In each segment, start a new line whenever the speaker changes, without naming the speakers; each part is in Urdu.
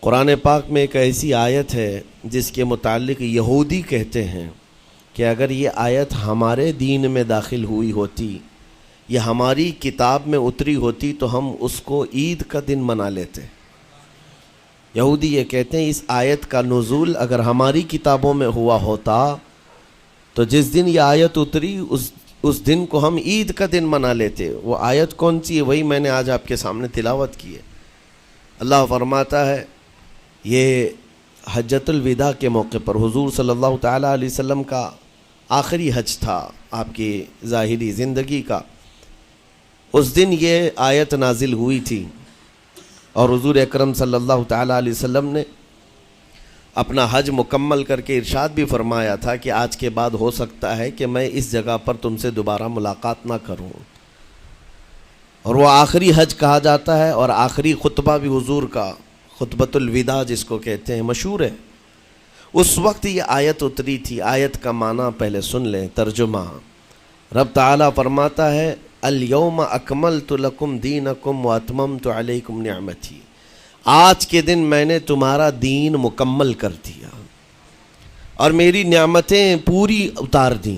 قرآن پاک میں ایک ایسی آیت ہے جس کے متعلق یہودی کہتے ہیں کہ اگر یہ آیت ہمارے دین میں داخل ہوئی ہوتی یا ہماری کتاب میں اتری ہوتی تو ہم اس کو عید کا دن منا لیتے۔ یہودی یہ کہتے ہیں اس آیت کا نزول اگر ہماری کتابوں میں ہوا ہوتا تو جس دن یہ آیت اتری اس دن کو ہم عید کا دن منا لیتے۔ وہ آیت کون سی ہے؟ وہی میں نے آج آپ کے سامنے تلاوت کی ہے۔ اللہ فرماتا ہے یہ حجۃ الوداع کے موقع پر حضور صلی اللہ تعالیٰ علیہ وسلم کا آخری حج تھا آپ کی ظاہری زندگی کا۔ اس دن یہ آیت نازل ہوئی تھی اور حضور اکرم صلی اللہ تعالیٰ علیہ وسلم نے اپنا حج مکمل کر کے ارشاد بھی فرمایا تھا کہ آج کے بعد ہو سکتا ہے کہ میں اس جگہ پر تم سے دوبارہ ملاقات نہ کروں۔ اور وہ آخری حج کہا جاتا ہے اور آخری خطبہ بھی حضور کا خطبۃ الوداع جس کو کہتے ہیں مشہور ہے۔ اس وقت یہ آیت اتری تھی۔ آیت کا معنی پہلے سن لیں، ترجمہ۔ رب تعالیٰ فرماتا ہے الیوم اکملت لکم دینکم واتممت علیکم نعمتی، آج کے دن میں نے تمہارا دین مکمل کر دیا اور میری نعمتیں پوری اتار دیں۔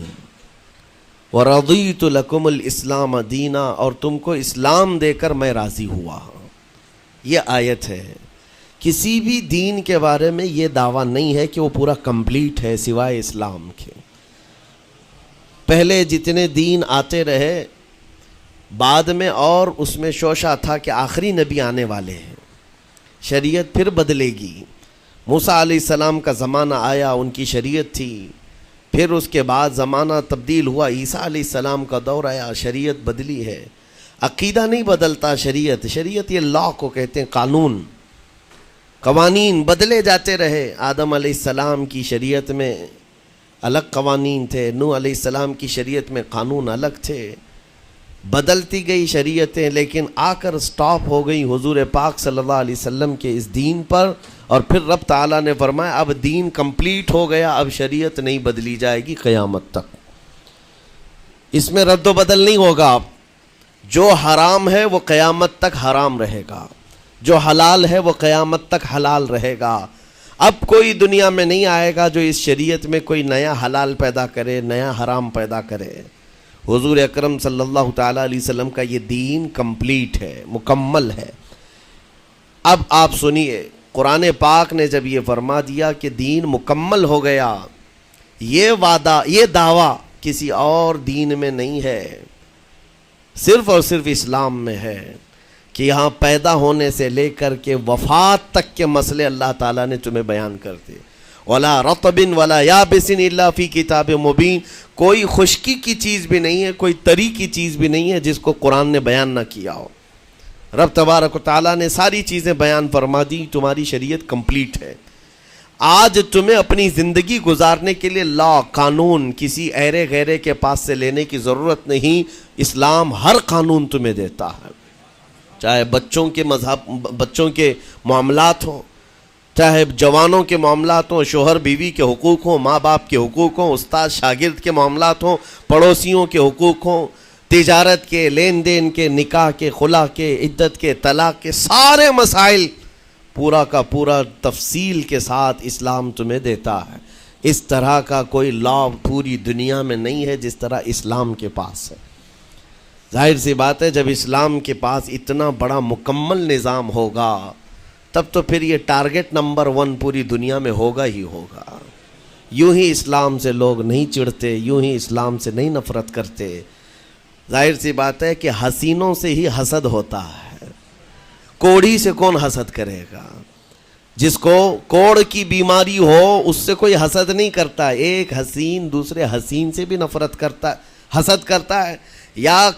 وَرَضِيتُ لَكُمُ الْإِسْلَامَ دِينًا، اور تم کو اسلام دے کر میں راضی ہوا۔ یہ آیت ہے۔ کسی بھی دین کے بارے میں یہ دعویٰ نہیں ہے کہ وہ پورا کمپلیٹ ہے سوائے اسلام کے۔ پہلے جتنے دین آتے رہے بعد میں اور اس میں شوشہ تھا کہ آخری نبی آنے والے ہیں، شریعت پھر بدلے گی۔ موسیٰ علیہ السلام کا زمانہ آیا، ان کی شریعت تھی، پھر اس کے بعد زمانہ تبدیل ہوا، عیسیٰ علیہ السلام کا دور آیا، شریعت بدلی ہے۔ عقیدہ نہیں بدلتا، شریعت یہ لا کو کہتے ہیں، قانون، قوانین بدلے جاتے رہے۔ آدم علیہ السلام کی شریعت میں الگ قوانین تھے، نوح علیہ السلام کی شریعت میں قانون الگ تھے، بدلتی گئی شریعتیں، لیکن آ کر سٹاپ ہو گئی حضور پاک صلی اللہ علیہ وسلم کے اس دین پر۔ اور پھر رب تعالیٰ نے فرمایا اب دین کمپلیٹ ہو گیا، اب شریعت نہیں بدلی جائے گی قیامت تک، اس میں رد و بدل نہیں ہوگا۔ جو حرام ہے وہ قیامت تک حرام رہے گا، جو حلال ہے وہ قیامت تک حلال رہے گا۔ اب کوئی دنیا میں نہیں آئے گا جو اس شریعت میں کوئی نیا حلال پیدا کرے، نیا حرام پیدا کرے۔ حضور اکرم صلی اللہ تعالیٰ علیہ وسلم کا یہ دین کمپلیٹ ہے، مکمل ہے۔ اب آپ سنیے، قرآن پاک نے جب یہ فرما دیا کہ دین مکمل ہو گیا، یہ وعدہ، یہ دعویٰ کسی اور دین میں نہیں ہے، صرف اور صرف اسلام میں ہے کہ یہاں پیدا ہونے سے لے کر کے وفات تک کے مسئلے اللہ تعالیٰ نے تمہیں بیان کر دیے۔ وَلَا رَطْبٍ وَلَا يَابِسٍ إِلَّا فِي كِتَابٍ مُبِينٍ، کوئی خشکی کی چیز بھی نہیں ہے، کوئی تری کی چیز بھی نہیں ہے جس کو قرآن نے بیان نہ کیا ہو۔ رب تبارک و تعالیٰ نے ساری چیزیں بیان فرما دی، تمہاری شریعت کمپلیٹ ہے۔ آج تمہیں اپنی زندگی گزارنے کے لیے لا، قانون کسی ایرے غیرے کے پاس سے لینے کی ضرورت نہیں۔ اسلام ہر قانون تمہیں دیتا ہے، چاہے بچوں کے معاملات ہوں، چاہے جوانوں کے معاملات ہوں، شوہر بیوی کے حقوق ہوں، ماں باپ کے حقوق ہوں، استاد شاگرد کے معاملات ہوں، پڑوسیوں کے حقوق ہوں، تجارت کے، لین دین کے، نکاح کے، خلا کے، عدت کے، طلاق کے، سارے مسائل پورا کا پورا تفصیل کے ساتھ اسلام تمہیں دیتا ہے۔ اس طرح کا کوئی لا پوری دنیا میں نہیں ہے جس طرح اسلام کے پاس ہے۔ ظاہر سی بات ہے جب اسلام کے پاس اتنا بڑا مکمل نظام ہوگا تب تو پھر یہ ٹارگٹ نمبر 1 پوری دنیا میں ہوگا ہی ہوگا۔ یوں ہی اسلام سے لوگ نہیں چڑھتے، یوں ہی اسلام سے نہیں نفرت کرتے۔ ظاہر سی بات ہے کہ حسینوں سے ہی حسد ہوتا ہے، کوڑھی سے کون حسد کرے گا؟ جس کو کوڑ کی بیماری ہو اس سے کوئی حسد نہیں کرتا۔ ایک حسین دوسرے حسین سے بھی نفرت کرتا، حسد کرتا ہے، یا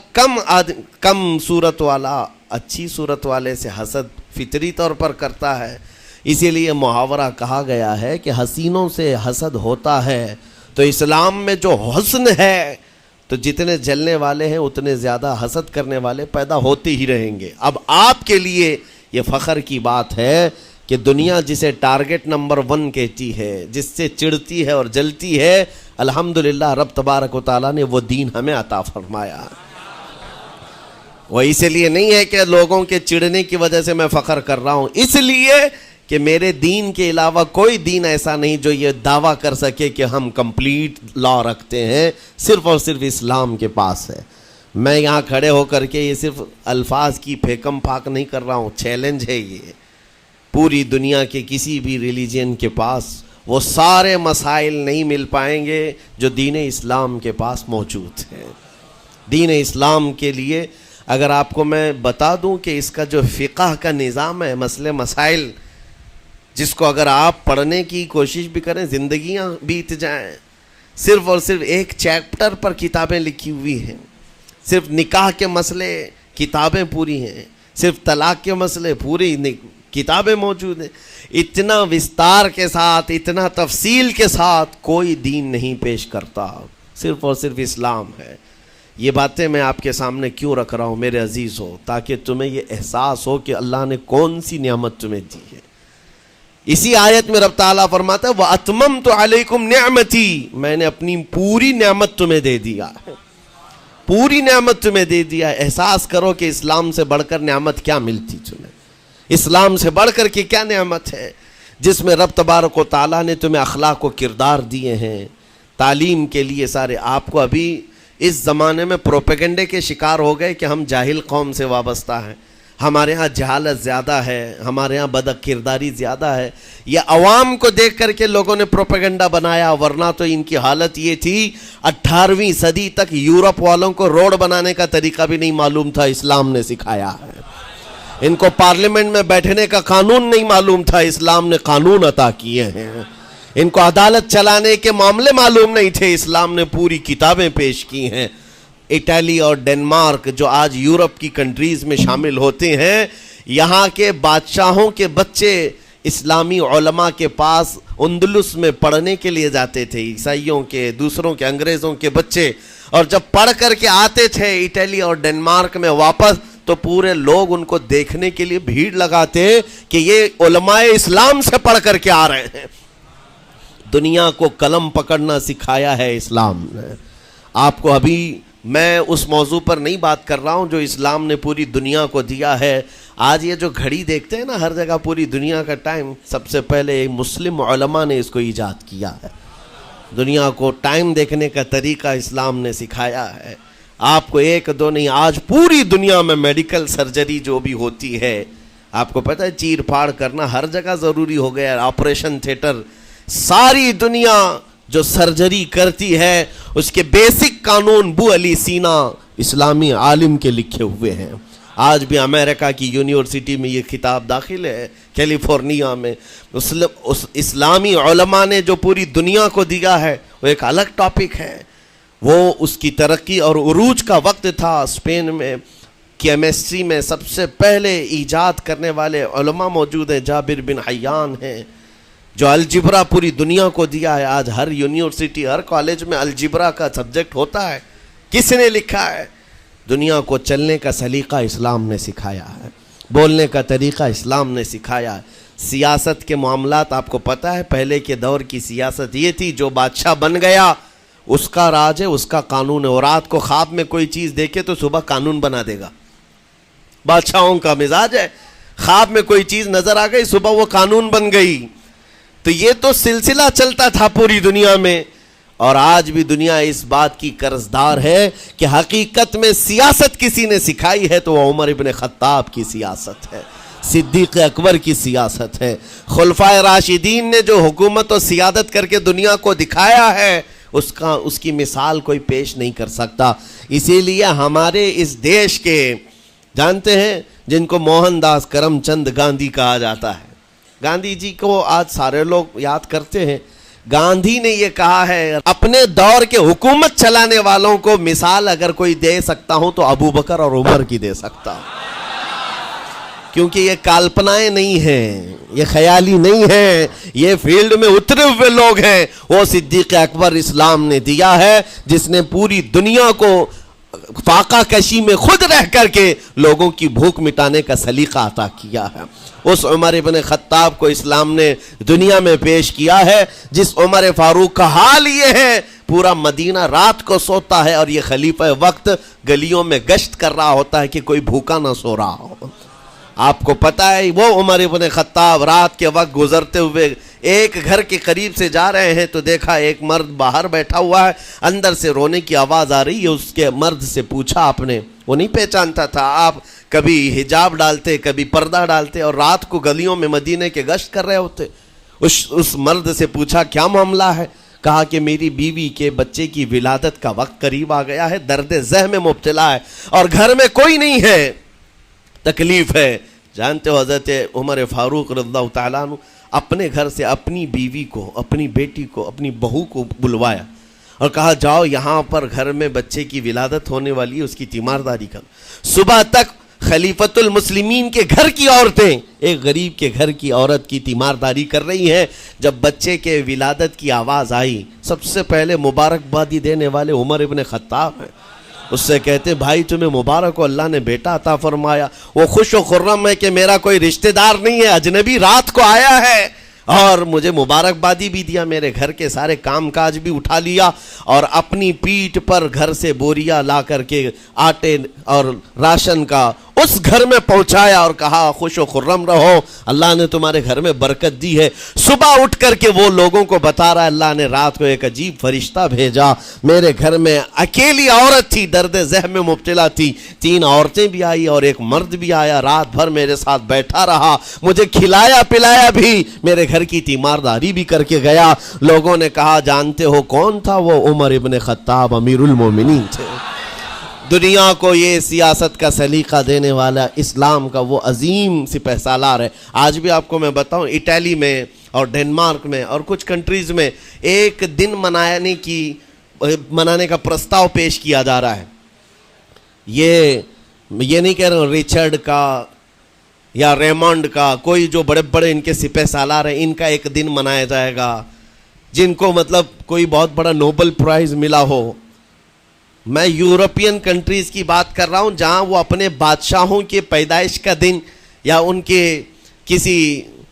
کم صورت والا اچھی صورت والے سے حسد فطری طور پر کرتا ہے۔ اسی لیے محاورہ کہا گیا ہے کہ حسینوں سے حسد ہوتا ہے، تو اسلام میں جو حسن ہے تو جتنے جلنے والے ہیں اتنے زیادہ حسد کرنے والے پیدا ہوتے ہی رہیں گے۔ اب آپ کے لیے یہ فخر کی بات ہے کہ دنیا جسے ٹارگٹ نمبر 1 کہتی ہے، جس سے چڑھتی ہے اور جلتی ہے، الحمدللہ رب تبارک و تعالیٰ نے وہ دین ہمیں عطا فرمایا۔ وہ اس لیے نہیں ہے کہ لوگوں کے چڑھنے کی وجہ سے میں فخر کر رہا ہوں، اس لیے کہ میرے دین کے علاوہ کوئی دین ایسا نہیں جو یہ دعویٰ کر سکے کہ ہم کمپلیٹ لا رکھتے ہیں، صرف اور صرف اسلام کے پاس ہے۔ میں یہاں کھڑے ہو کر کے یہ صرف الفاظ کی پھیکم پھاک نہیں کر رہا ہوں، چیلنج ہے یہ۔ پوری دنیا کے کسی بھی ریلیجن کے پاس وہ سارے مسائل نہیں مل پائیں گے جو دین اسلام کے پاس موجود ہیں۔ دین اسلام کے لیے اگر آپ کو میں بتا دوں کہ اس کا جو فقہ کا نظام ہے، مسئلے مسائل، جس کو اگر آپ پڑھنے کی کوشش بھی کریں زندگیاں بیت جائیں، صرف اور صرف ایک چیپٹر پر کتابیں لکھی ہوئی ہیں۔ صرف نکاح کے مسئلے کتابیں پوری ہیں، صرف طلاق کے مسئلے پوری کتابیں موجود ہیں۔ اتنا وستار کے ساتھ، اتنا تفصیل کے ساتھ کوئی دین نہیں پیش کرتا، صرف اور صرف اسلام ہے۔ یہ باتیں میں آپ کے سامنے کیوں رکھ رہا ہوں میرے عزیز ہو؟ تاکہ تمہیں یہ احساس ہو کہ اللہ نے کون سی نعمت تمہیں دی ہے۔ اسی آیت میں رب تعالیٰ فرماتا ہے وَأَتْمَمْتُ عَلَيْكُمْ نِعْمَتِي، میں نے اپنی پوری نعمت تمہیں دے دیا ہے، پوری نعمت تمہیں دے دیا ہے۔ احساس کرو کہ اسلام سے بڑھ کر نعمت کیا ملتی تمہیں، اسلام سے بڑھ کر کے کیا نعمت ہے، جس میں رب تبارک و تعالیٰ نے تمہیں اخلاق و کردار دیے ہیں، تعلیم کے لیے سارے۔ آپ کو ابھی اس زمانے میں پروپیگنڈے کے شکار ہو گئے کہ ہم جاہل قوم سے وابستہ ہیں، ہمارے ہاں جہالت زیادہ ہے، ہمارے ہاں بد کرداری زیادہ ہے۔ یہ عوام کو دیکھ کر کے لوگوں نے پروپیگنڈا بنایا، ورنہ تو ان کی حالت یہ تھی 18ویں صدی تک یورپ والوں کو روڈ بنانے کا طریقہ بھی نہیں معلوم تھا، اسلام نے سکھایا ہے۔ ان کو پارلیمنٹ میں بیٹھنے کا قانون نہیں معلوم تھا، اسلام نے قانون عطا کیے ہیں۔ ان کو عدالت چلانے کے معاملے معلوم نہیں تھے، اسلام نے پوری کتابیں پیش کی ہیں۔ اٹلی اور ڈنمارک جو آج یورپ کی کنٹریز میں شامل ہوتے ہیں، یہاں کے بادشاہوں کے بچے اسلامی علماء کے پاس اندلس میں پڑھنے کے لیے جاتے تھے، عیسائیوں کے، دوسروں کے، انگریزوں کے بچے، اور جب پڑھ کر کے آتے تھے اٹلی اور ڈنمارک میں واپس، تو پورے لوگ ان کو دیکھنے کے لیے بھیڑ لگاتے کہ یہ علماء اسلام سے پڑھ کر کے آ رہے ہیں۔ دنیا کو قلم پکڑنا سکھایا ہے اسلام نے۔ آپ کو ابھی میں اس موضوع پر نہیں بات کر رہا ہوں جو اسلام نے پوری دنیا کو دیا ہے۔ آج یہ جو گھڑی دیکھتے ہیں نا ہر جگہ پوری دنیا کا ٹائم، سب سے پہلے مسلم علماء نے اس کو ایجاد کیا ہے۔ دنیا کو ٹائم دیکھنے کا طریقہ اسلام نے سکھایا ہے۔ آپ کو ایک دو نہیں، آج پوری دنیا میں میڈیکل سرجری جو بھی ہوتی ہے، آپ کو پتہ ہے چیر پھاڑ کرنا ہر جگہ ضروری ہو گیا ہے، آپریشن تھیٹر، ساری دنیا جو سرجری کرتی ہے اس کے بیسک قانون بو علی سینا اسلامی عالم کے لکھے ہوئے ہیں۔ آج بھی امریکہ کی یونیورسٹی میں یہ کتاب داخل ہے، کیلیفورنیا میں۔ اس اسلامی علماء نے جو پوری دنیا کو دیا ہے وہ ایک الگ ٹاپک ہے۔ وہ اس کی ترقی اور عروج کا وقت تھا۔ اسپین میں کیمسٹری میں سب سے پہلے ایجاد کرنے والے علماء موجود ہیں، جابر بن حیان ہیں، جو الجبرا پوری دنیا کو دیا ہے۔ آج ہر یونیورسٹی، ہر کالج میں الجبرا کا سبجیکٹ ہوتا ہے۔ کس نے لکھا ہے؟ دنیا کو چلنے کا سلیقہ اسلام نے سکھایا ہے، بولنے کا طریقہ اسلام نے سکھایا ہے۔ سیاست کے معاملات آپ کو پتہ ہے، پہلے کے دور کی سیاست یہ تھی جو بادشاہ بن گیا اس کا راج ہے، اس کا قانون ہے۔ اور رات کو خواب میں کوئی چیز دیکھے تو صبح قانون بنا دے گا۔ بادشاہوں کا مزاج ہے، خواب میں کوئی چیز نظر آ گئی صبح وہ قانون بن گئی۔ تو یہ تو سلسلہ چلتا تھا پوری دنیا میں، اور آج بھی دنیا اس بات کی قرضدار ہے کہ حقیقت میں سیاست کسی نے سکھائی ہے تو وہ عمر ابن خطاب کی سیاست ہے، صدیق اکبر کی سیاست ہے۔ خلفائے راشدین نے جو حکومت و سیادت کر کے دنیا کو دکھایا ہے اس کی مثال کوئی پیش نہیں کر سکتا۔ اسی لیے ہمارے اس دیش کے جانتے ہیں جن کو موہن داس کرم چند گاندھی کہا جاتا ہے، گاندھی جی کو آج سارے لوگ یاد کرتے ہیں۔ گاندھی نے یہ کہا ہے اپنے دور کے حکومت چلانے والوں کو مثال اگر کوئی دے سکتا ہوں تو ابو بکر اور عمر کی دے سکتا ہوں، کیونکہ یہ کالپنائیں نہیں ہیں، یہ خیالی نہیں ہیں، یہ فیلڈ میں اترے ہوئے لوگ ہیں۔ وہ صدیق اکبر اسلام نے دیا ہے جس نے پوری دنیا کو فاقہ کشی میں خود رہ کر کے لوگوں کی بھوک مٹانے کا سلیقہ عطا کیا ہے۔ اس عمر ابن خطاب کو اسلام نے دنیا میں پیش کیا ہے، جس عمر فاروق کا حال یہ ہے پورا مدینہ رات کو سوتا ہے اور یہ خلیفہ وقت گلیوں میں گشت کر رہا ہوتا ہے کہ کوئی بھوکا نہ سو رہا ہو۔ آپ کو پتا ہے وہ عمر ابن خطاب رات کے وقت گزرتے ہوئے ایک گھر کے قریب سے جا رہے ہیں تو دیکھا ایک مرد باہر بیٹھا ہوا ہے, اندر سے رونے کی آواز آ رہی ہے. اس کے مرد سے پوچھا آپ نے, وہ نہیں پہچانتا تھا, آپ کبھی حجاب ڈالتے کبھی پردہ ڈالتے اور رات کو گلیوں میں مدینے کے گشت کر رہے ہوتے. اس مرد سے پوچھا کیا معاملہ ہے؟ کہا کہ میری بیوی کے بچے کی ولادت کا وقت قریب آ گیا ہے, درد ذہ میں مبتلا ہے اور گھر میں کوئی نہیں ہے, تکلیف ہے. جانتے ہو حضرت عمر فاروق رضی اللہ تعالیٰ عنہ اپنے گھر سے اپنی بیوی کو, اپنی بیٹی کو, اپنی بہو کو بلوایا اور کہا جاؤ یہاں پر گھر میں بچے کی ولادت ہونے والی ہے, اس کی تیمارداری کرو. صبح تک خلیفۃ المسلمین کے گھر کی عورتیں ایک غریب کے گھر کی عورت کی تیمارداری کر رہی ہیں. جب بچے کے ولادت کی آواز آئی, سب سے پہلے مبارکبادی دینے والے عمر ابن خطاب ہیں. اس سے کہتے بھائی تمہیں مبارک ہو, اللہ نے بیٹا عطا فرمایا. وہ خوش و خرم ہے کہ میرا کوئی رشتہ دار نہیں ہے, اجنبی رات کو آیا ہے اور مجھے مبارکبادی بھی دیا, میرے گھر کے سارے کام کاج بھی اٹھا لیا اور اپنی پیٹھ پر گھر سے بوریا لا کر کے آٹے اور راشن کا اس گھر میں پہنچایا اور کہا خوش و خرم رہو, اللہ نے تمہارے گھر میں برکت دی ہے. صبح اٹھ کر کے وہ لوگوں کو بتا رہا ہے اللہ نے رات کو ایک عجیب فرشتہ بھیجا, میرے گھر میں اکیلی عورت تھی, درد ذہ میں مبتلا تھی, 3 عورتیں بھی آئی اور ایک مرد بھی آیا, رات بھر میرے ساتھ بیٹھا رہا, مجھے کھلایا پلایا بھی, میرے گھر کی تیمارداری بھی کر کے گیا. لوگوں نے کہا جانتے ہو کون تھا وہ؟ عمر ابن خطاب امیر المومنین تھے. دنیا کو یہ سیاست کا سلیقہ دینے والا اسلام کا وہ عظیم سپہ سالار ہے. آج بھی آپ کو میں بتاؤں اٹلی میں اور ڈنمارک میں اور کچھ کنٹریز میں ایک دن منانے کا پرستاؤ پیش کیا جا رہا ہے. یہ نہیں کہہ رہا ہوں ریچرڈ کا یا ریمانڈ کا, کوئی جو بڑے بڑے ان کے سپہ سالار ہیں ان کا ایک دن منایا جائے گا جن کو مطلب کوئی بہت بڑا نوبل پرائز ملا ہو. میں یورپین کنٹریز کی بات کر رہا ہوں جہاں وہ اپنے بادشاہوں کے پیدائش کا دن یا ان کے کسی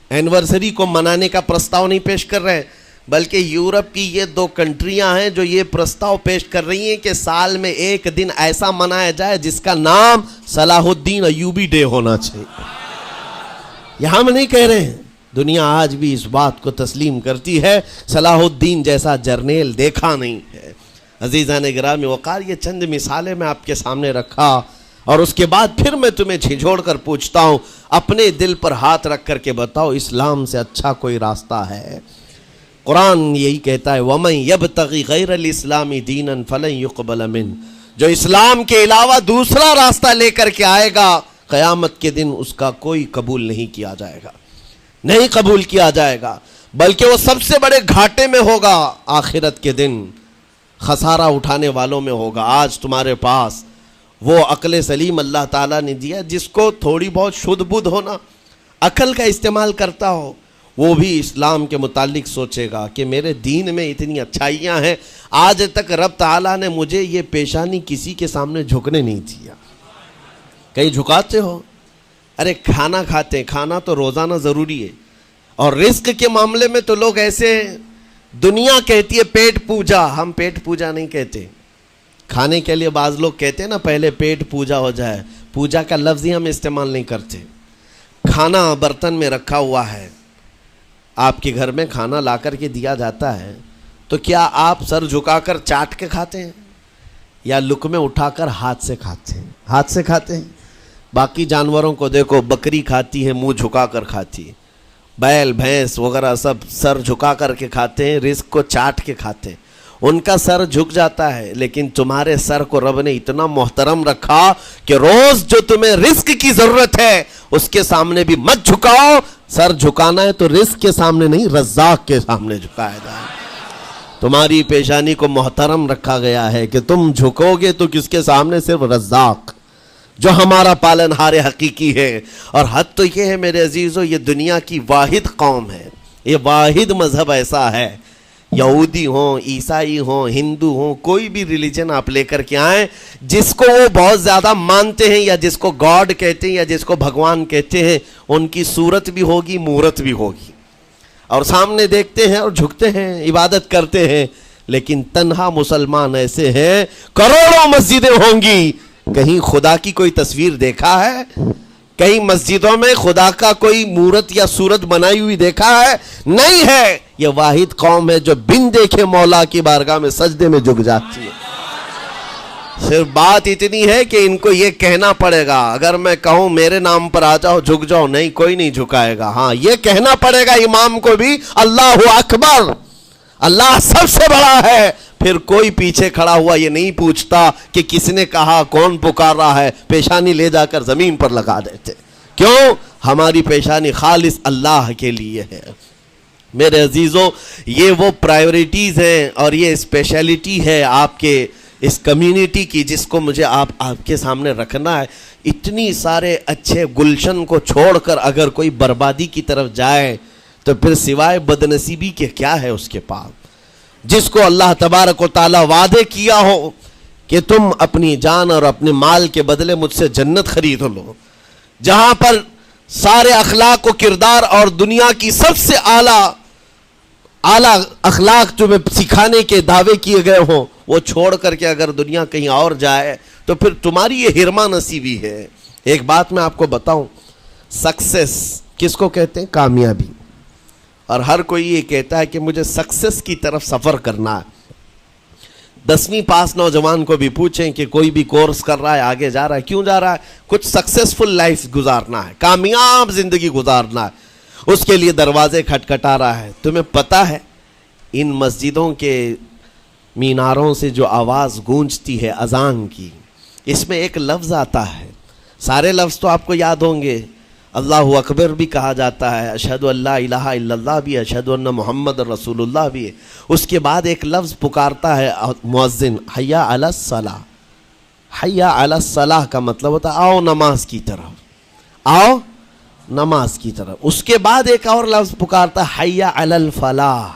اینیورسری کو منانے کا پرستاؤ نہیں پیش کر رہے ہیں, بلکہ یورپ کی یہ 2 کنٹریاں ہیں جو یہ پرستاؤ پیش کر رہی ہیں کہ سال میں ایک دن ایسا منایا جائے جس کا نام صلاح الدین ایوبی ڈے ہونا چاہیے. یہ ہم نہیں کہہ رہے ہیں, دنیا آج بھی اس بات کو تسلیم کرتی ہے. صلاح الدین جیسا جرنیل دیکھا نہیں ہے. عزیزان گرامی وقار, یہ چند مثالیں میں آپ کے سامنے رکھا اور اس کے بعد پھر میں تمہیں جھنجھوڑ کر پوچھتا ہوں, اپنے دل پر ہاتھ رکھ کر کے بتاؤ اسلام سے اچھا کوئی راستہ ہے؟ قرآن یہی کہتا ہے وَمَن يَبْتَغِ غَيْرَ الْإِسْلَامِ دِينًا فَلَن يُقْبَلَ مِنْهُ, جو اسلام کے علاوہ دوسرا راستہ لے کر کے آئے گا قیامت کے دن اس کا کوئی قبول نہیں کیا جائے گا, نہیں قبول کیا جائے گا, بلکہ وہ سب سے بڑے گھاٹے میں ہوگا, آخرت کے دن خسارہ اٹھانے والوں میں ہوگا. آج تمہارے پاس وہ عقل سلیم اللہ تعالیٰ نے دیا جس کو تھوڑی بہت شدھ بدھ ہونا, عقل کا استعمال کرتا ہو, وہ بھی اسلام کے متعلق سوچے گا کہ میرے دین میں اتنی اچھائیاں ہیں, آج تک رب تعالیٰ نے مجھے یہ پیشانی کسی کے سامنے جھکنے نہیں دیا. کہیں جھکاتے ہو؟ ارے کھانا کھاتے ہیں, کھانا تو روزانہ ضروری ہے, اور رزق کے معاملے میں تو لوگ ایسے, دنیا کہتی ہے پیٹ پوجا, ہم پیٹ پوجا نہیں کہتے. کھانے کے لیے بعض لوگ کہتے ہیں نا پہلے پیٹ پوجا ہو جائے, پوجا کا لفظ ہی ہم استعمال نہیں کرتے. کھانا برتن میں رکھا ہوا ہے, آپ کے گھر میں کھانا لا کر کے دیا جاتا ہے, تو کیا آپ سر جھکا کر چاٹ کے کھاتے ہیں یا لقمے اٹھا کر ہاتھ سے کھاتے ہیں؟ ہاتھ سے کھاتے ہیں. باقی جانوروں کو دیکھو, بکری کھاتی ہے منہ جھکا کر کھاتی ہے, بیل بھینس وغیرہ سب سر جھکا کر کے کھاتے ہیں, رزق کو چاٹ کے کھاتے ہیں, ان کا سر جھک جاتا ہے. لیکن تمہارے سر کو رب نے اتنا محترم رکھا کہ روز جو تمہیں رزق کی ضرورت ہے اس کے سامنے بھی مت جھکاؤ. سر جھکانا ہے تو رزق کے سامنے نہیں, رزاق کے سامنے جھکایا جائے. تمہاری پیشانی کو محترم رکھا گیا ہے کہ تم جھکو گے تو کس کے سامنے؟ صرف رزاق جو ہمارا پالنہار حقیقی ہے. اور حد تو یہ ہے میرے عزیزو, یہ دنیا کی واحد قوم ہے, یہ واحد مذہب ایسا ہے, یہودی ہوں, عیسائی ہوں, ہندو ہوں, کوئی بھی ریلیجن آپ لے کر کے آئیں, جس کو وہ بہت زیادہ مانتے ہیں یا جس کو گاڈ کہتے ہیں یا جس کو بھگوان کہتے ہیں, ان کی صورت بھی ہوگی, مورت بھی ہوگی, اور سامنے دیکھتے ہیں اور جھکتے ہیں, عبادت کرتے ہیں. لیکن تنہا مسلمان ایسے ہیں, کروڑوں مسجدیں ہوں گی, کہیں خدا کی کوئی تصویر دیکھا ہے؟ کہیں مسجدوں میں خدا کا کوئی مورت یا صورت بنائی ہوئی دیکھا ہے؟ نہیں ہے. یہ واحد قوم ہے جو بن دیکھے مولا کی بارگاہ میں سجدے میں جھک جاتی ہے. صرف بات اتنی ہے کہ ان کو یہ کہنا پڑے گا. اگر میں کہوں میرے نام پر آ جاؤ جھک جاؤ، نہیں، کوئی نہیں جھکائے گا. ہاں یہ کہنا پڑے گا امام کو بھی اللہ اکبر، اللہ سب سے بڑا ہے. پھر کوئی پیچھے کھڑا ہوا یہ نہیں پوچھتا کہ کس نے کہا، کون پکار رہا ہے. پیشانی لے جا کر زمین پر لگا دیتے. کیوں؟ ہماری پیشانی خالص اللہ کے لیے ہے. میرے عزیزوں، یہ وہ پرائیورٹیز ہیں اور یہ اسپیشلٹی ہے آپ کے اس کمیونٹی کی جس کو مجھے آپ کے سامنے رکھنا ہے. اتنی سارے اچھے گلشن کو چھوڑ کر اگر کوئی بربادی کی طرف جائے تو پھر سوائے بدنصیبی کے کیا ہے اس کے پاس؟ جس کو اللہ تبارک و تعالی وعدے کیا ہو کہ تم اپنی جان اور اپنے مال کے بدلے مجھ سے جنت خرید لو، جہاں پر سارے اخلاق و کردار اور دنیا کی سب سے اعلیٰ اخلاق تمہیں سکھانے کے دعوے کیے گئے ہوں، وہ چھوڑ کر کے اگر دنیا کہیں اور جائے تو پھر تمہاری یہ ہرما نصیبی ہے. ایک بات میں آپ کو بتاؤں، سکسیس کس کو کہتے ہیں؟ کامیابی. اور ہر کوئی یہ کہتا ہے کہ مجھے سکسیس کی طرف سفر کرنا ہے. 10ویں پاس نوجوان کو بھی پوچھیں کہ کوئی بھی کورس کر رہا ہے، آگے جا رہا ہے، کیوں جا رہا ہے؟ کچھ سکسیسفل لائف گزارنا ہے، کامیاب زندگی گزارنا ہے. اس کے لیے دروازے کھٹکھٹا رہا ہے. تمہیں پتہ ہے ان مسجدوں کے میناروں سے جو آواز گونجتی ہے اذان کی، اس میں ایک لفظ آتا ہے. سارے لفظ تو آپ کو یاد ہوں گے. اللہ اکبر بھی کہا جاتا ہے، اشہد ان لا الہ الا اللہ بھی، اشہد ان محمد رسول اللہ بھی ہے. اس کے بعد ایک لفظ پکارتا ہے مؤذن، حی علی الصلاۃ. حی علی الصلاۃ کا مطلب ہوتا ہے آؤ نماز کی طرف، آؤ نماز کی طرف. اس کے بعد ایک اور لفظ پکارتا ہے حی علی الفلاح،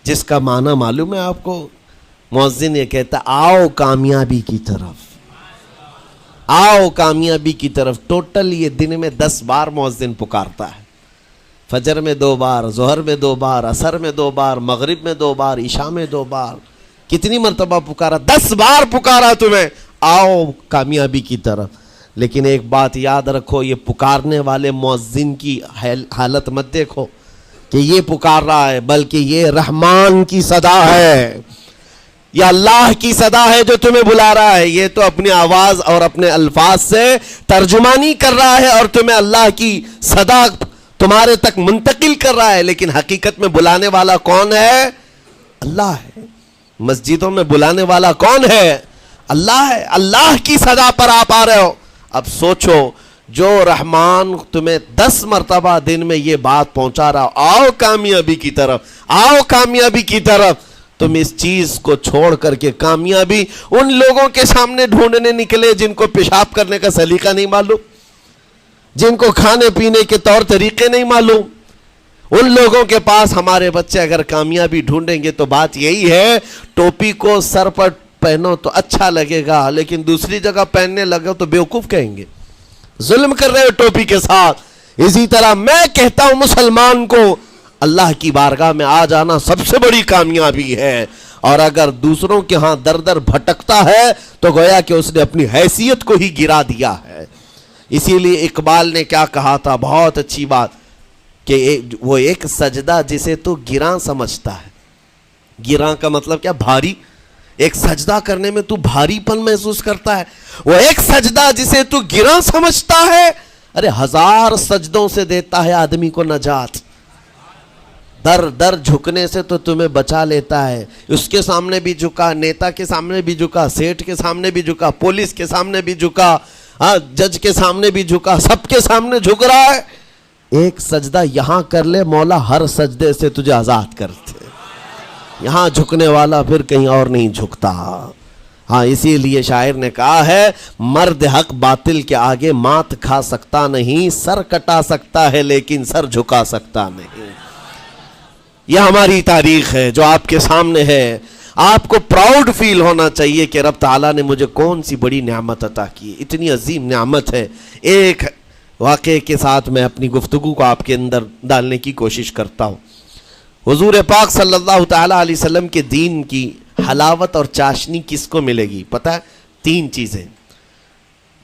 جس کا معنی معلوم ہے آپ کو؟ مؤذن یہ کہتا ہے آؤ کامیابی کی طرف، آؤ کامیابی کی طرف. ٹوٹل یہ دن میں 10 بار مؤذن پکارتا ہے. فجر میں 2 بار، ظہر میں 2 بار، عصر میں 2 بار، مغرب میں 2 بار، عشاء میں 2 بار. کتنی مرتبہ پکارا؟ 10 بار پکارا تمہیں، آؤ کامیابی کی طرف. لیکن ایک بات یاد رکھو، یہ پکارنے والے مؤذن کی حالت مت دیکھو کہ یہ پکار رہا ہے، بلکہ یہ رحمان کی صدا ہے، یہ اللہ کی صدا ہے جو تمہیں بلا رہا ہے. یہ تو اپنی آواز اور اپنے الفاظ سے ترجمانی کر رہا ہے اور تمہیں اللہ کی صدا تمہارے تک منتقل کر رہا ہے. لیکن حقیقت میں بلانے والا کون ہے؟ اللہ ہے. مسجدوں میں بلانے والا کون ہے؟ اللہ ہے. اللہ کی صدا پر آپ آ رہے ہو. اب سوچو، جو رحمان تمہیں 10 مرتبہ دن میں یہ بات پہنچا رہا، آؤ کامیابی کی طرف، آؤ کامیابی کی طرف، تم اس چیز کو چھوڑ کر کے کامیابی ان لوگوں کے سامنے ڈھونڈنے نکلے جن کو پیشاب کرنے کا سلیقہ نہیں معلوم، جن کو کھانے پینے کے طور طریقے نہیں معلوم. ان لوگوں کے پاس ہمارے بچے اگر کامیابی ڈھونڈیں گے تو بات یہی ہے، ٹوپی کو سر پر پہنو تو اچھا لگے گا، لیکن دوسری جگہ پہننے لگے تو بیوقوف کہیں گے، ظلم کر رہے ہو ٹوپی کے ساتھ. اسی طرح میں کہتا ہوں مسلمان کو اللہ کی بارگاہ میں آ جانا سب سے بڑی کامیابی ہے. اور اگر دوسروں کے ہاں در در بھٹکتا ہے تو گویا کہ اس نے اپنی حیثیت کو ہی گرا دیا ہے. اسی لیے اقبال نے کیا کہا تھا، بہت اچھی بات، کہ وہ ایک سجدہ جسے تو گراں سمجھتا ہے. گراں کا مطلب کیا؟ بھاری. ایک سجدہ کرنے میں تو بھاری پن محسوس کرتا ہے. وہ ایک سجدہ جسے تو گراں سمجھتا ہے، ارے 1000 سجدوں سے دیتا ہے آدمی کو نجات. در در جھکنے سے تو تمہیں بچا لیتا ہے. اس کے سامنے بھی جھکا، نیتا کے سامنے بھی جھکا، سیٹ کے سامنے بھی جھکا، پولیس کے سامنے بھی جھکا، جج کے سامنے بھی جھکا، سب کے سامنے جھک رہا ہے. ایک سجدہ یہاں کر لے، مولا ہر سجدے سے تجھے آزاد کرتے. یہاں جھکنے والا پھر کہیں اور نہیں جھکتا. ہاں اسی لیے شاعر نے کہا ہے، مرد حق باطل کے آگے مات کھا سکتا نہیں، سر کٹا سکتا ہے لیکن سر جھکا سکتا نہیں. یہ ہماری تاریخ ہے جو آپ کے سامنے ہے. آپ کو پراؤڈ فیل ہونا چاہیے کہ رب تعالیٰ نے مجھے کون سی بڑی نعمت عطا کی. اتنی عظیم نعمت ہے. ایک واقعے کے ساتھ میں اپنی گفتگو کو آپ کے اندر ڈالنے کی کوشش کرتا ہوں. حضور پاک صلی اللہ تعالیٰ علیہ وسلم کے دین کی حلاوت اور چاشنی کس کو ملے گی؟ پتہ ہے 3 چیزیں.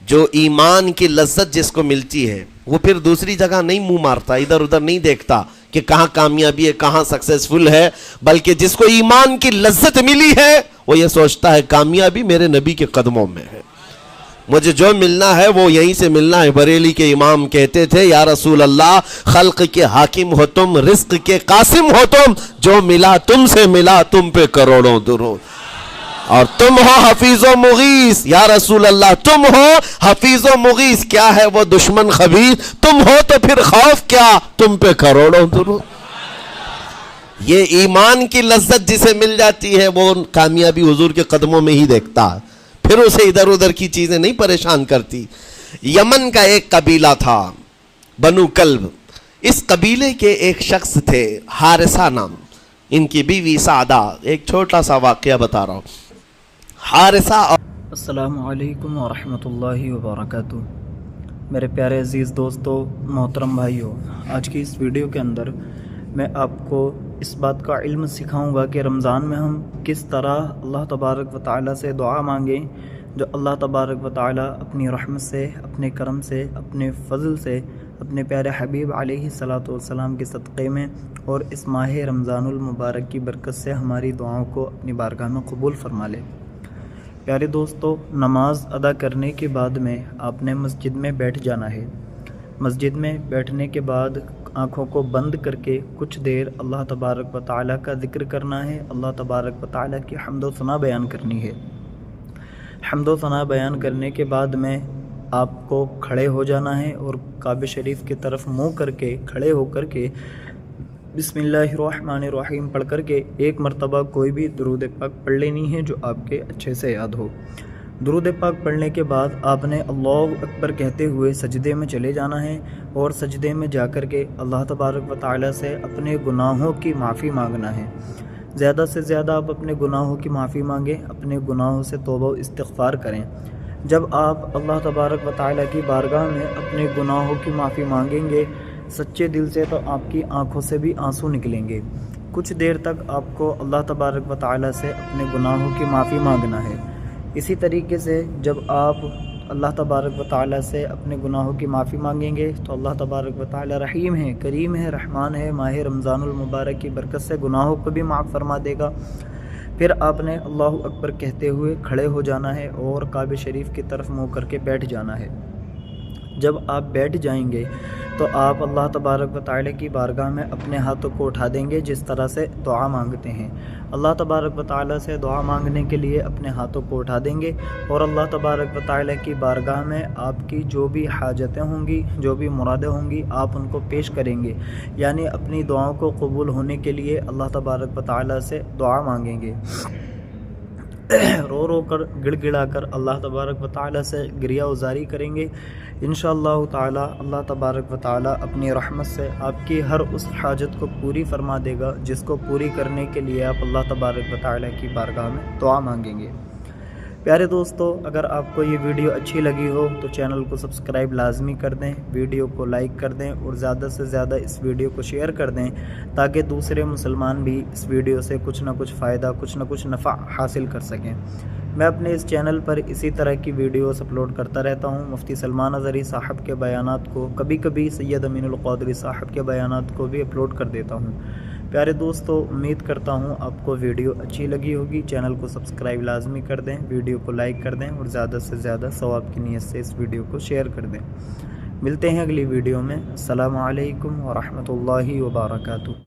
جو ایمان کی لذت جس کو ملتی ہے وہ پھر دوسری جگہ نہیں منہ مارتا، ادھر ادھر نہیں دیکھتا کہ کہاں کامیابی ہے، کہاں سکسیسفل ہے، بلکہ جس کو ایمان کی لذت ملی ہے وہ یہ سوچتا ہے کامیابی میرے نبی کے قدموں میں ہے، مجھے جو ملنا ہے وہ یہیں سے ملنا ہے۔ بریلی کے امام کہتے تھے یا رسول اللہ خلق کے حاکم ہو تم، رزق کے قاسم ہو تم، جو ملا تم سے ملا تم پہ کروڑوں درود، اور تم ہو حفیظ و مغیث یا رسول اللہ، تم ہو حفیظ و مغیث، کیا ہے وہ دشمن خبیث، تم ہو تو پھر خوف کیا، تم پہ کروڑوں درود۔ یہ ایمان کی لذت جسے مل جاتی ہے وہ کامیابی حضور کے قدموں میں ہی دیکھتا ہے، پھر اسے ادھر ادھر کی چیزیں نہیں پریشان کرتی۔ یمن کا ایک قبیلہ تھا بنو کلب، اس قبیلے کے ایک شخص تھے حارثہ نام، ان کی بیوی سعدہ۔ ایک چھوٹا سا واقعہ بتا رہا ہوں۔ حارثہ
السلام علیکم ورحمۃ اللہ وبرکاتہ۔ میرے پیارے عزیز دوستو، محترم بھائیو، آج کی اس ویڈیو کے اندر میں آپ کو اس بات کا علم سکھاؤں گا کہ رمضان میں ہم کس طرح اللہ تبارک و تعالیٰ سے دعا مانگیں، جو اللہ تبارک و تعالیٰ اپنی رحمت سے، اپنے کرم سے، اپنے فضل سے، اپنے پیارے حبیب علیہ الصلاۃ والسلام کے صدقے میں اور اس ماہ رمضان المبارک کی برکت سے ہماری دعاؤں کو اپنی بارگاہ میں قبول فرما لے۔ پیارے دوستو، نماز ادا کرنے کے بعد میں آپ نے مسجد میں بیٹھ جانا ہے۔ مسجد میں بیٹھنے کے بعد آنکھوں کو بند کر کے کچھ دیر اللہ تبارک و تعالیٰ کا ذکر کرنا ہے، اللہ تبارک و تعالیٰ کی حمد و ثنا بیان کرنی ہے۔ حمد و ثنا بیان کرنے کے بعد میں آپ کو کھڑے ہو جانا ہے اور کعبہ شریف کی طرف منہ کر کے کھڑے ہو کر کے بسم اللہ الرحمن الرحیم پڑھ کر کے ایک مرتبہ کوئی بھی درود پاک پڑھ لینی ہے جو آپ کے اچھے سے یاد ہو۔ درود پاک پڑھنے کے بعد آپ نے اللہ اکبر کہتے ہوئے سجدے میں چلے جانا ہے اور سجدے میں جا کر کے اللہ تبارک و تعالیٰ سے اپنے گناہوں کی معافی مانگنا ہے۔ زیادہ سے زیادہ آپ اپنے گناہوں کی معافی مانگیں، اپنے گناہوں سے توبہ و استغفار کریں۔ جب آپ اللہ تبارک و تعالیٰ کی بارگاہ میں اپنے گناہوں کی معافی مانگیں گے سچے دل سے، تو آپ کی آنکھوں سے بھی آنسو نکلیں گے۔ کچھ دیر تک آپ کو اللہ تبارک و تعالیٰ سے اپنے گناہوں کی معافی مانگنا ہے۔ اسی طریقے سے جب آپ اللہ تبارک و تعالیٰ سے اپنے گناہوں کی معافی مانگیں گے تو اللہ تبارک و تعالیٰ رحیم ہے، کریم ہے، رحمان ہے، ماہ رمضان المبارک کی برکت سے گناہوں کو بھی معاف فرما دے گا۔ پھر آپ نے اللہ اکبر کہتے ہوئے کھڑے ہو جانا ہے اور کعبہ شریف کی طرف منہ کر کے بیٹھ جانا ہے۔ جب آپ بیٹھ جائیں گے تو آپ اللہ تبارک و تعالیٰ کی بارگاہ میں اپنے ہاتھوں کو اٹھا دیں گے جس طرح سے دعا مانگتے ہیں۔ اللہ تبارک و تعالیٰ سے دعا مانگنے کے لیے اپنے ہاتھوں کو اٹھا دیں گے اور اللہ تبارک و تعالیٰ کی بارگاہ میں آپ کی جو بھی حاجتیں ہوں گی، جو بھی مرادیں ہوں گی، آپ ان کو پیش کریں گے، یعنی اپنی دعاؤں کو قبول ہونے کے لیے اللہ تبارک و تعالیٰ سے دعا مانگیں گے۔ رو رو کر، گڑ گڑا کر اللہ تبارک و تعالیٰ سے گریہ وزاری کریں گے۔ انشاءاللہ تعالیٰ اللہ تبارک و تعالیٰ اپنی رحمت سے آپ کی ہر اس حاجت کو پوری فرما دے گا جس کو پوری کرنے کے لیے آپ اللہ تبارک و تعالیٰ کی بارگاہ میں دعا مانگیں گے۔ پیارے دوستو، اگر آپ کو یہ ویڈیو اچھی لگی ہو تو چینل کو سبسکرائب لازمی کر دیں، ویڈیو کو لائک کر دیں اور زیادہ سے زیادہ اس ویڈیو کو شیئر کر دیں تاکہ دوسرے مسلمان بھی اس ویڈیو سے کچھ نہ کچھ فائدہ، کچھ نہ کچھ نفع حاصل کر سکیں۔ میں اپنے اس چینل پر اسی طرح کی ویڈیوز اپلوڈ کرتا رہتا ہوں۔ مفتی سلمان اظہری صاحب کے بیانات کو، کبھی کبھی سید امین القادری صاحب کے بیانات کو بھی اپلوڈ کر دیتا ہوں۔ پیارے دوستو، امید کرتا ہوں آپ کو ویڈیو اچھی لگی ہوگی۔ چینل کو سبسکرائب لازمی کر دیں، ویڈیو کو لائک کر دیں اور زیادہ سے زیادہ ثواب کی نیت سے اس ویڈیو کو شیئر کر دیں۔ ملتے ہیں اگلی ویڈیو میں۔ السلام علیکم ورحمۃ اللہ وبرکاتہ۔